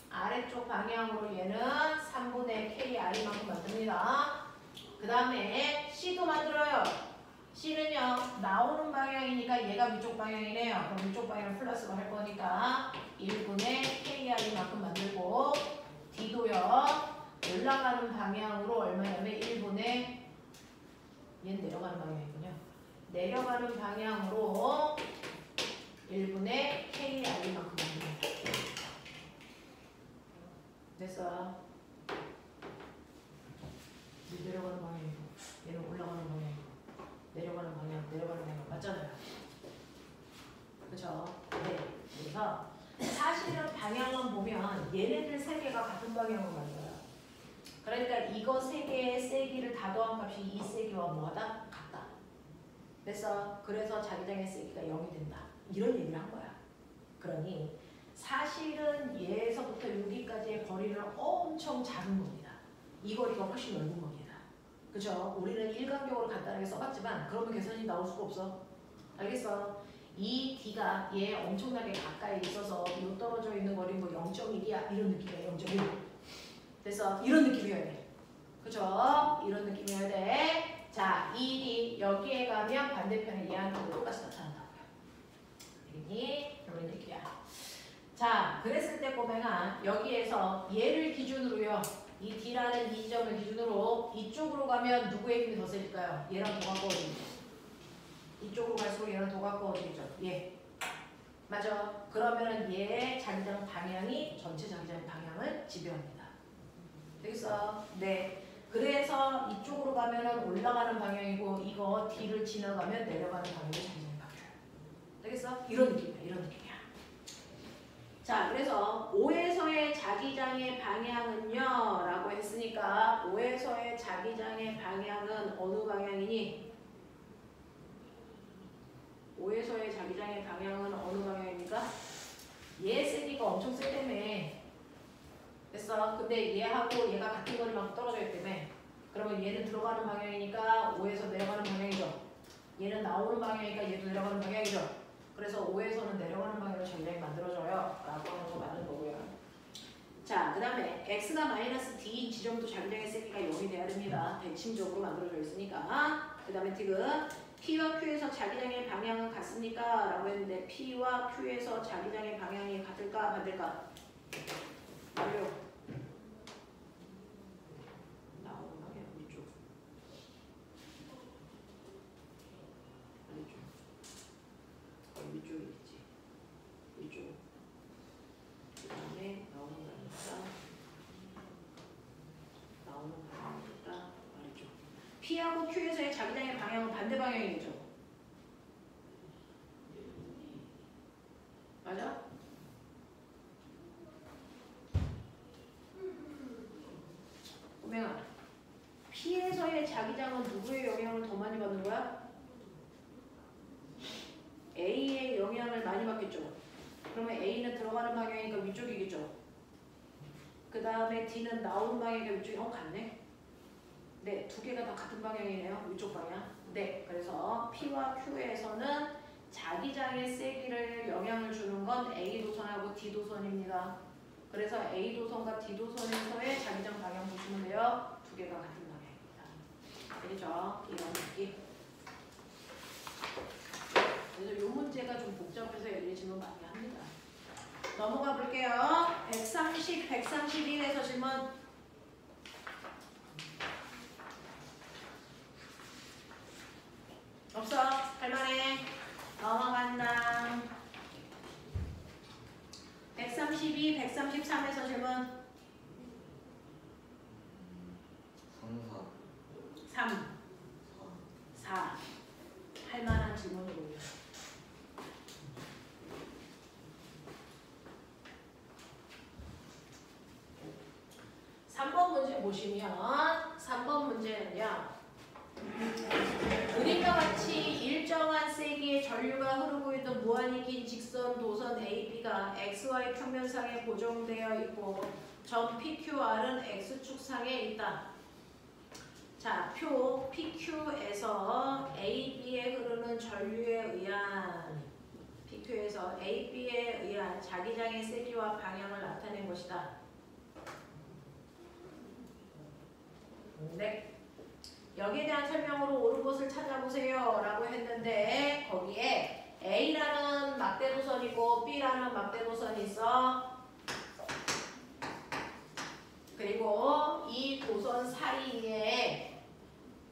아래쪽 방향으로 얘는 3분의 KI만큼 만듭니다. 그 다음에 C도 만들어요. C는요. 나오는 방향이니까 얘가 위쪽 방향이네요. 그럼 위쪽 방향을 플러스로 할 거니까 1분의 KI만큼 만들고 D도요. 올라가는 방향으로 얼마냐면 1분의 얘는 내려가는 방향이군요. 내려가는 방향으로 1분의 KI만큼 만듭니다. 됐어. 내려가는 방향이고 얘는 올라가는 방향이고 내려가는 방향 맞잖아요. 그쵸? 네. 그래서 사실은 방향만 보면 얘네들 세 개가 같은 방향으로 만들어요. 그러니까 이거 세 개의 세기를 다 더한 값이 이 세기와 뭐하다? 같다. 됐어? 그래서 자기장의 세기가 0이 된다. 이런 얘기를 한 거야. 그러니 사실은 얘에서부터 여기까지의 거리는 엄청 작은 겁니다. 이 거리가 훨씬 넓은 겁니다. 그죠? 우리는 일간격으로 간단하게 써봤지만 그러면 계산이 나올 수가 없어. 알겠어? 이 D가 얘 엄청나게 가까이 있어서 요 떨어져 있는 거리 뭐 0.1이야 이런 느낌이야. 0.1. 그래서 이런 느낌이어야 돼. 그죠? 이런 느낌이어야 돼. 자, 이 D 여기에 가면 반대편에 얘한테도 똑같이 나타난다고요. 알겠니? 이런 얘기야. 자, 그랬을 때 꼬맹아 여기에서 얘를 기준으로요. 이 D라는 이 점을 기준으로 이쪽으로 가면 누구의 힘이 더 세질까요? 얘랑 더 가까워지죠. 이쪽으로 갈수록 얘랑 더 가까워지죠. 얘. 맞아. 그러면은 얘의 자기장 방향이 전체 자기장 방향을 지배합니다. 되겠어? 네. 그래서 이쪽으로 가면은 올라가는 방향이고 이거 D를 지나가면 내려가는 방향으로 자기장이 바뀌어요. 되겠어? 이런 느낌이야. 이런 느낌이야. 자, 그래서 5에서의 자기장의 방향은요 라고 했으니까 5에서의 자기장의 방향은 어느 방향이니? 5에서의 자기장의 방향은 어느 방향입니까? 얘 세기가 엄청 세다며. 됐어? 근데 얘하고 얘가 같은 거리만큼 떨어져 있기 때문에 그러면 얘는 들어가는 방향이니까 5에서 내려가는 방향이죠. 얘는 나오는 방향이니까 얘도 내려가는 방향이죠. 그래서 5에서는 내려가는 방향으로 자기장이 만들어져요. 라고 하는 거 맞는 거고요. 자, 그 다음에 x가 마이너스 d인 지점도 자기장의 세기가 0이 돼야 됩니다. 대칭적으로 만들어져 있으니까. 그 다음에 지금 P와 Q에서 자기장의 방향은 같습니까? 라고 했는데 P와 Q에서 자기장의 방향이 같을까? 반대일까? 완료. 나오는 방향 위쪽. 위쪽. 위쪽이겠지. 위쪽. 그 다음에 나오는 방향이니까 말이죠. P하고 Q에서의 자기장의 방향은 반대 방향이겠죠. 맞아? 꼬맹아, P에서의 자기장은 누구의 영향을 더 많이 받는 거야? A의 영향을 많이 받기 들어갔겠죠. 그러면 A는 들어가는 방향이니까 위쪽이겠죠. 그 다음에 D는 나오는 방향이니까 위쪽이 같네. 네, 두 개가 다 같은 방향이네요. 위쪽 방향. 네, 그래서 P와 Q에서는 자기장의 세기를 영향을 주는 건 A 도선하고 D 도선입니다. 그래서 A 도선과 D 도선에서의 자기장 방향 보시면 돼요. 두 개가 같은 방향입니다. 알겠죠? 이런 느낌. 그래서 이 문제가 좀 복잡해서 애들이 질문 많이 합니다. 넘어가 볼게요. 130, 131에서 질문. 없어? 할만해? 넘어간다. 132, 133에서 질문. 성사 3, 4. 할만한 질문으로요. 3번 문제 보시면 3번 문제는요. 그림과 같이 일정한 세기의 전류가 흐르고 있는 무한히 긴 직선 도선 AB가 XY 평면상에 고정되어 있고 점 PQR은 X축상에 있다. 자, 표 PQ에서 AB에 흐르는 전류에 의한 PQ에서 AB에 의한 자기장의 세기와 방향을 나타낸 것이다. 네. 여기에 대한 설명으로 옳은 것을 찾아보세요 라고 했는데 거기에 A라는 막대도선이고 B라는 막대도선이 있어. 그리고 이 도선 사이에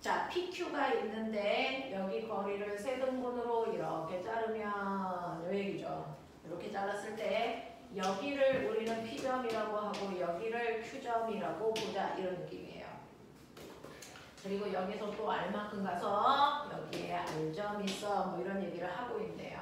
자 PQ가 있는데 여기 거리를 세등분으로 이렇게 자르면 요 얘기죠. 이렇게 잘랐을 때 여기를 우리는 P점이라고 하고 여기를 Q점이라고 보자 이런 느낌이에요. 그리고 여기서 또 R만큼 가서 여기에 R점 있어 뭐 이런 얘기를 하고 있네요.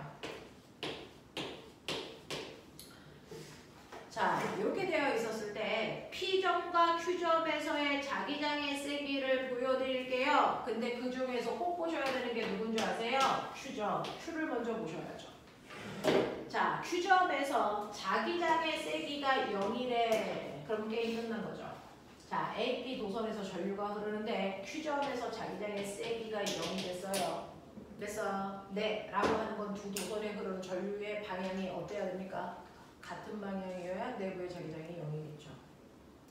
자, 이렇게 되어 있었을 때 P점과 Q점에서의 자기장의 세기를 보여드릴게요. 근데 그 중에서 꼭 보셔야 되는 게 누군지 아세요? Q점. Q를 먼저 보셔야죠. 자, Q점에서 자기장의 세기가 0이래. 그럼 게임 끝난 거죠. 자, AB 도선에서 전류가 흐르는데 Q점에서 자기장의 세기가 0이 됐어요. 됐어? 네. 라고 하는 건 두 도선에 흐르는 전류의 방향이 어때야 됩니까? 같은 방향이어야 내부의 자기장이 0이겠죠.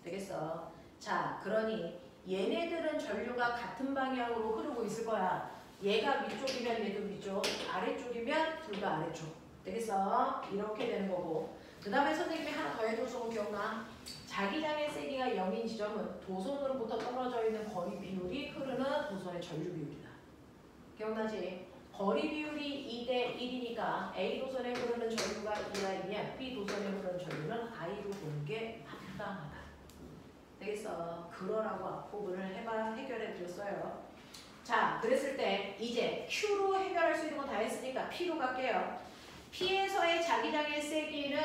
되겠어? 자, 그러니 얘네들은 전류가 같은 방향으로 흐르고 있을 거야. 얘가 위쪽이면 얘도 위쪽, 아래쪽이면 둘 다 아래쪽. 되겠어? 이렇게 되는 거고. 그 다음에 선생님이 하나 더 해줘서 거 기억나? 자기장의 세기가 0인 지점은 도선으로부터 떨어져 있는 거리 비율이 흐르는 도선의 전류 비율이다. 기억나지? 거리 비율이 2대 1이니까 A 도선에 흐르는 전류가 2I면 B 도선에 흐르는 전류는 I로 보는 게 합당하다. 되겠어? 그러라고 앞부분을 해결해 드렸어요. 자, 그랬을 때 이제 Q로 해결할 수 있는 건 다 했으니까 P로 갈게요. P에서의 자기장의 세기는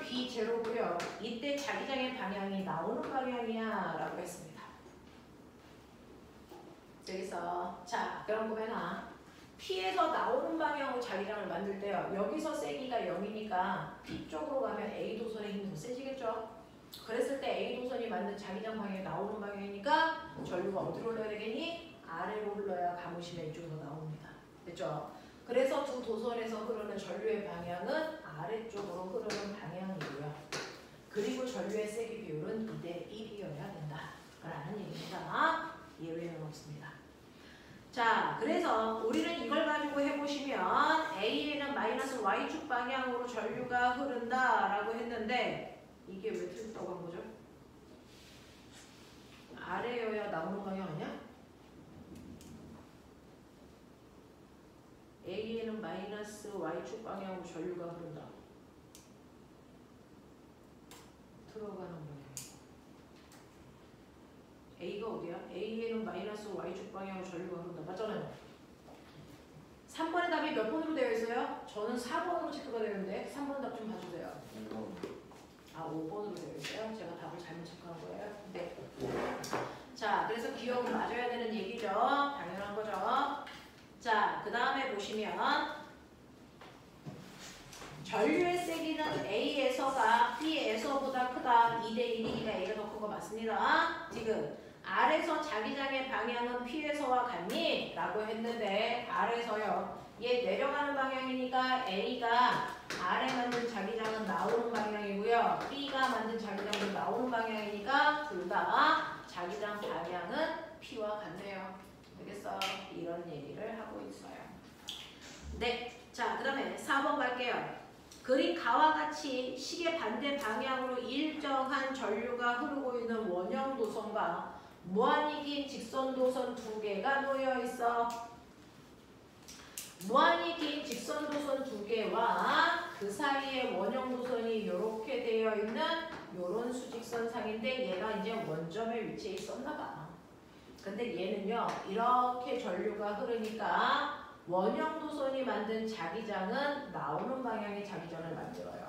B0고요. 이때 자기장의 방향이 나오는 방향이야 라고 했습니다. 되겠어? 자, 그럼 보면 P에서 나오는 방향으로 자기장을 만들 때요. 여기서 세기가 0이니까 P 쪽으로 가면 A 도선의 힘이 더 세지겠죠? 그랬을 때 A 도선이 만든 자기장 방향이 나오는 방향이니까 전류가 어디로 흘러야 되겠니? 아래로 흘러야 가무심의 이쪽으로 나옵니다. 됐죠? 그래서 두 도선에서 흐르는 전류의 방향은 아래쪽으로 흐르는 방향이고요. 그리고 전류의 세기 비율은 2대 1이어야 된다. 라는 얘기입니다. 예외는 없습니다. 자, 그래서 우리는 이걸 가지고 해보시면 A에는 마이너스 Y축 방향으로 전류가 흐른다 라고 했는데 이게 왜 틀렸다고 한 거죠? 아래여야 나오는 방향 아니야? A에는 마이너스 Y축 방향으로 전류가 흐른다. 들어가는 방향. A가 어디야? A에는 마이너스 Y축 방향으로 전류가 흐른다. 맞잖아요. 3번의 답이 몇 번으로 되어 있어요? 저는 4번으로 체크가 되는데 3번 답 좀 봐주세요. 5번으로 되어 있어요? 제가 답을 잘못 체크한 거예요? 네. 자, 그래서 기억은 맞아야 되는 얘기죠. 당연한 거죠. 자, 그 다음에 보시면 전류의 세기는 A에서가 B에서보다 크다. 2대1이니까 A가 더 큰 거 맞습니다. 지금 R에서 자기장의 방향은 P에서와 같니? 라고 했는데 R에서요. 얘 내려가는 방향이니까 A가 R에 만든 자기장은 나오는 방향이고요. B가 만든 자기장은 나오는 방향이니까 둘 다 자기장 방향은 P와 같네요. 되겠어? 이런 얘기를 하고 있어요. 네. 자, 그 다음에 4번 갈게요. 그린 가와 같이 시계 반대 방향으로 일정한 전류가 흐르고 있는 원형 도선과 무한히 긴 직선 도선 두 개가 놓여 있어. 무한히 긴 직선 도선 두 개와 그 사이에 원형 도선이 이렇게 되어 있는 이런 수직선상인데 얘가 이제 원점에 위치해 있었나 봐. 근데 얘는요 이렇게 전류가 흐르니까 원형 도선이 만든 자기장은 나오는 방향의 자기장을 만들어요.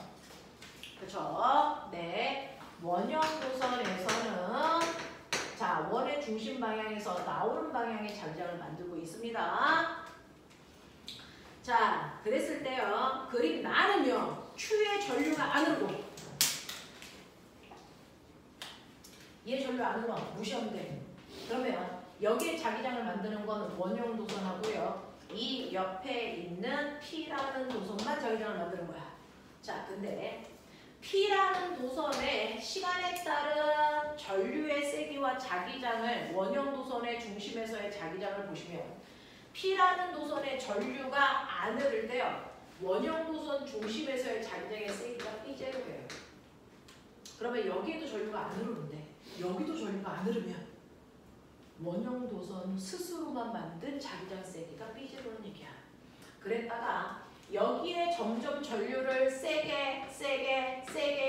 그렇죠? 네. 원형 도선에서는 자 원의 중심 방향에서 나오는 방향의 자기장을 만들고 있습니다. 자, 그랬을 때요. 그림 나는요. Q의 전류가 안 흐르고 얘 전류 안 흐르고 무시하면 돼. 그러면 여기에 자기장을 만드는 건 원형 도선하고요. 이 옆에 있는 P라는 도선만 자기장을 만드는 거야. 자, 근데 P라는 도선의 시간에 따른 전류의 세기와 자기장을 원형 도선의 중심에서의 자기장을 보시면 P라는 도선의 전류가 안 흐를 때요. 원형 도선 중심에서의 자기장의 세기가 B제로 돼요. 그러면 여기에도 전류가 안 흐르는데 여기도 전류가 안 흐르면 원형 도선 스스로만 만든 자기장 세기가 B제로는 얘기야. 그랬다가 여기에 점점 전류를 세게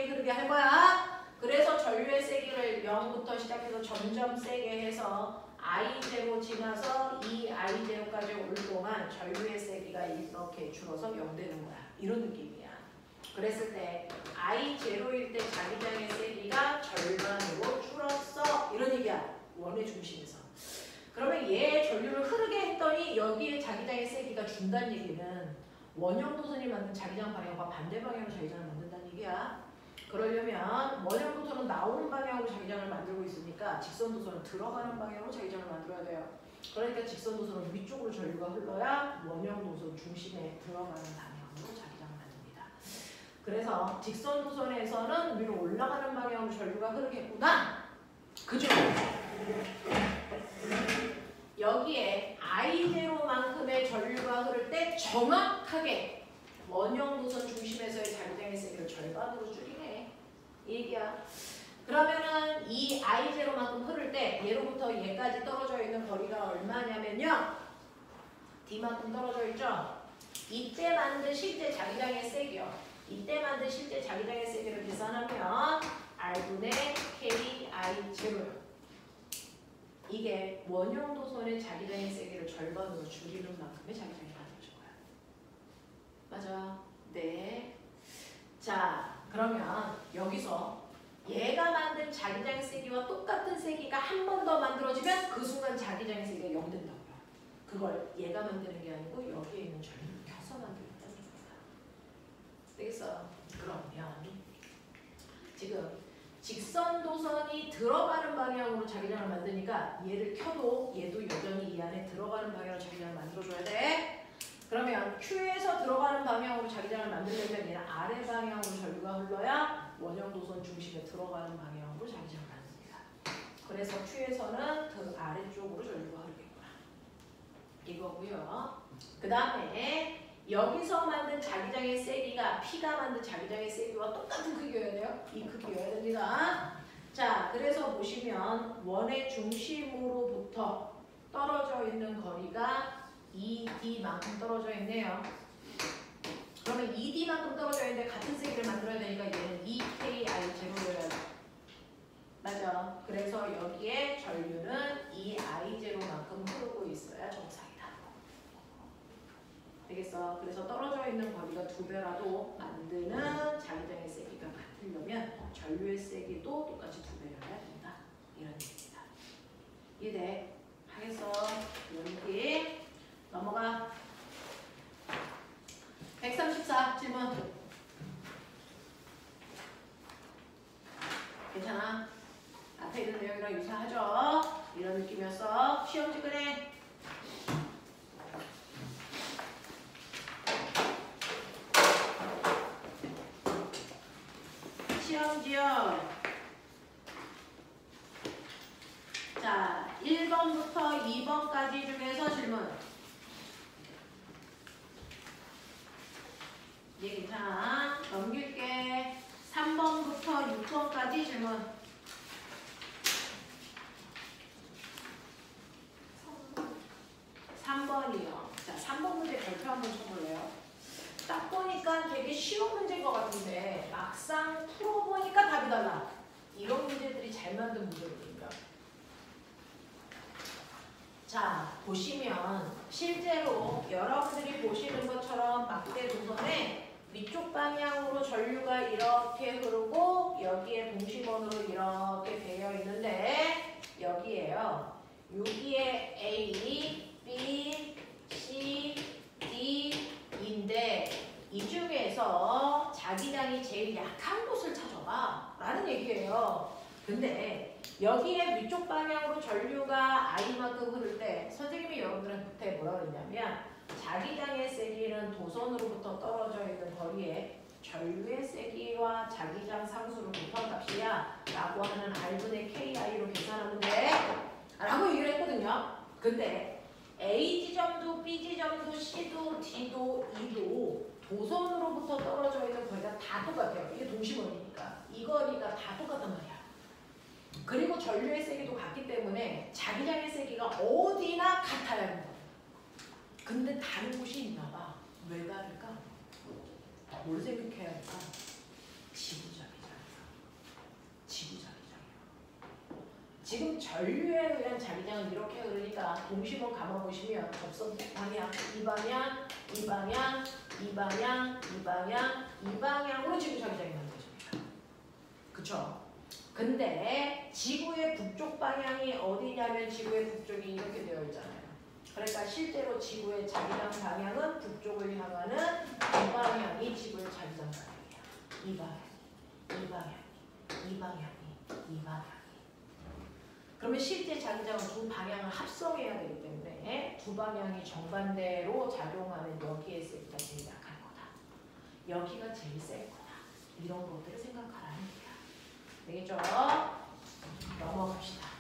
흐르게 할 거야. 그래서 전류의 세기를 0부터 시작해서 점점 세게 해서 I0 지나서 이 I0까지 올 동안 전류의 세기가 이렇게 줄어서 0 되는 거야. 이런 느낌이야. 그랬을 때 I0일 때 자기장의 세기가 절반으로 줄었어. 이런 얘기야. 원의 중심에서. 그러면 얘 전류를 흐르게 했더니 여기에 자기장의 세기가 준다는 얘기는 원형 도선이 만든 자기장 방향과 반대 방향으로 자기장을 만든다는 얘기야. 그러려면 원형 도선은 나오는 방향으로 자기장을 만들고 있으니까 직선 도선은 들어가는 방향으로 자기장을 만들어야 돼요. 그러니까 직선 도선은 위쪽으로 전류가 흘러야 원형 도선 중심에 들어가는 방향으로 자기장을 만듭니다. 그래서 직선 도선에서는 위로 올라가는 방향으로 전류가 흐르겠구나. 그죠? 여기에 I0만큼의 전류가 흐를 때 정확하게 원형 도선 중심에서의 자기장의 세기를 절반으로 줄이네. 이 얘기야. 그러면은 이 I0만큼 흐를 때 얘로부터 얘까지 떨어져 있는 거리가 얼마냐면요. D만큼 떨어져 있죠. 이때 만든 실제 자기장의 세기요. 이때 만든 실제 자기장의 세기를 계산하면 R분의 KI0요. 이게 원형 도선의 자기장의 세기를 절반으로 줄이는 만큼의 자기장이 만들어진 거야. 맞아. 네. 자, 그러면 여기서 얘가 만든 자기장의 세기와 똑같은 세기가 한 번 더 만들어지면 그 순간 자기장의 세기가 0 된다고요. 그걸 얘가 만드는 게 아니고 여기에 있는 전류를 켜서 만들었다는 겁니다. 되겠어? 그러면 지금 직선 도선이 들어가는 방향으로 자기장을 만드니까 얘를 켜도 얘도 여전히 이 안에 들어가는 방향으로 자기장을 만들어줘야 돼. 그러면 Q에서 들어가는 방향으로 자기장을 만들려면 얘는 아래 방향으로 전류가 흘러야 원형 도선 중심에 들어가는 방향으로 자기장을 만듭니다. 그래서 Q에서는 그 아래쪽으로 전류가 흐르겠구나. 이거고요. 그 다음에 여기서 만든 자기장의 세기가 P가 만든 자기장의 세기와 똑같은 크기여야 돼요. 이 크기여야 됩니다. 자, 그래서 보시면 원의 중심으로부터 떨어져 있는 거리가 2D만큼 떨어져 있네요. 그러면 2D만큼 떨어져 있는데 같은 세기를 만들어야 되니까 얘는 2KI0여야 돼. 맞아. 그래서 여기에 전류는 2I0만큼 흐르고 있어야 정상이다. 되겠어. 그래서 떨어져 있는 거리가 2배라도 만드는 자기장의 세기가 같으려면 전류의 세기도 똑같이 2배여야 된다. 이런 얘기입니다. 이해돼? 하겠어? 여기 넘어가. 134 질문. 시험지 꺼내. 시험지요. 자, 1번부터 2번까지 중에서 질문. 예, 괜찮아. 넘길게. 3번부터 6번까지 질문. 3번이요. 자, 3번 문제 발표 한번 쳐볼래요? 딱 보니까 되게 쉬운 문제인 것 같은데 막상 풀어보니까 답이 달라. 이런 문제들이 잘 만든 문제거든요. 자, 보시면 실제로 여러분들이 보시는 것처럼 막대 도선에 위쪽 방향으로 전류가 이렇게 흐르고 여기에 동시번호로 이렇게 되어 있는데 여기에요. 여기에 A, B, C, D인데 이 중에서 자기장이 제일 약한 곳을 찾아봐 라는 얘기예요. 근데 여기에 위쪽 방향으로 전류가 I만큼 흐를 때 선생님이 여러분들한테 뭐라 그랬냐면 자기장의 세기는 도선으로부터 떨어져 있는 거리에 전류의 세기와 자기장 상수를 곱한 값이야 라고 하는 R분의 KI로 계산하면 돼 라고 얘기를 했거든요. 근데 A 지점도 B 지점도 C도 D도 E도 도선으로부터 떨어져 있는 거리가 다 똑같아요. 이게 동시거리니까 이 거리가 다 똑같단 말이야. 그리고 전류의 세기도 같기 때문에 자기장의 세기가 어디나 같아야 하는 거야. 근데 다른 곳이 있나 봐. 왜 다를까? 뭘 생각해야 할까? 지구자기장이야. 지구자기장이야. 지금 전류에 의한 자기장은 이렇게 흐르니까 동시번 감아보시면 접선 방향, 이 방향, 이 방향, 이 방향, 이 방향, 이 방향으로 지구자기장이 만들어집니다. 그쵸? 근데 지구의 북쪽 방향이 어디냐면 지구의 북쪽이 이렇게 되어 있잖아요. 그러니까 실제로 지구의 자기장 방향은 북쪽을 향하는 이 방향이 지구의 자기장 방향이야. 이 방향, 이 방향, 이 방향이, 이 방향이. 그러면 실제 자기장은 두 방향을 합성해야 되기 때문에 두 방향이 정반대로 작용하는 여기에 세기가 제일 약할 거다. 여기가 제일 셀 거다. 이런 것들을 생각하라는 얘기야. 되겠죠? 넘어갑시다.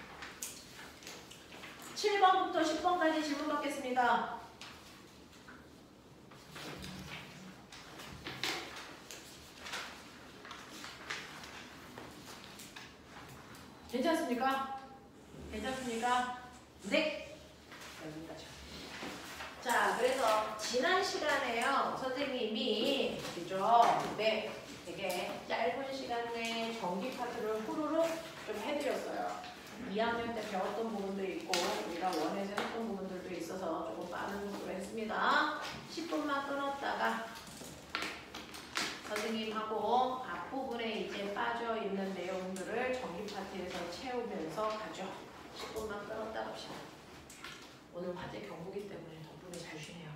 7번부터 10번까지 질문 받겠습니다. 괜찮습니까? 괜찮습니까? 네! 여기까지. 자, 그래서 지난 시간에요. 선생님이 그죠? 네, 되게 짧은 시간 내에 전기 파트를 후루룩 좀 해드렸어요. 2학년 때 배웠던 부분도 있고 우리가 원에서 했던 부분들도 있어서 조금 빠른 속도로 했습니다. 10분만 끊었다가 선생님하고 앞부분에 이제 빠져있는 내용들을 전기 파트에서 채우면서 가죠. 10분만 끊었다 갑시다. 오늘 화재 경보기 때문에 덕분에 잘 쉬네요.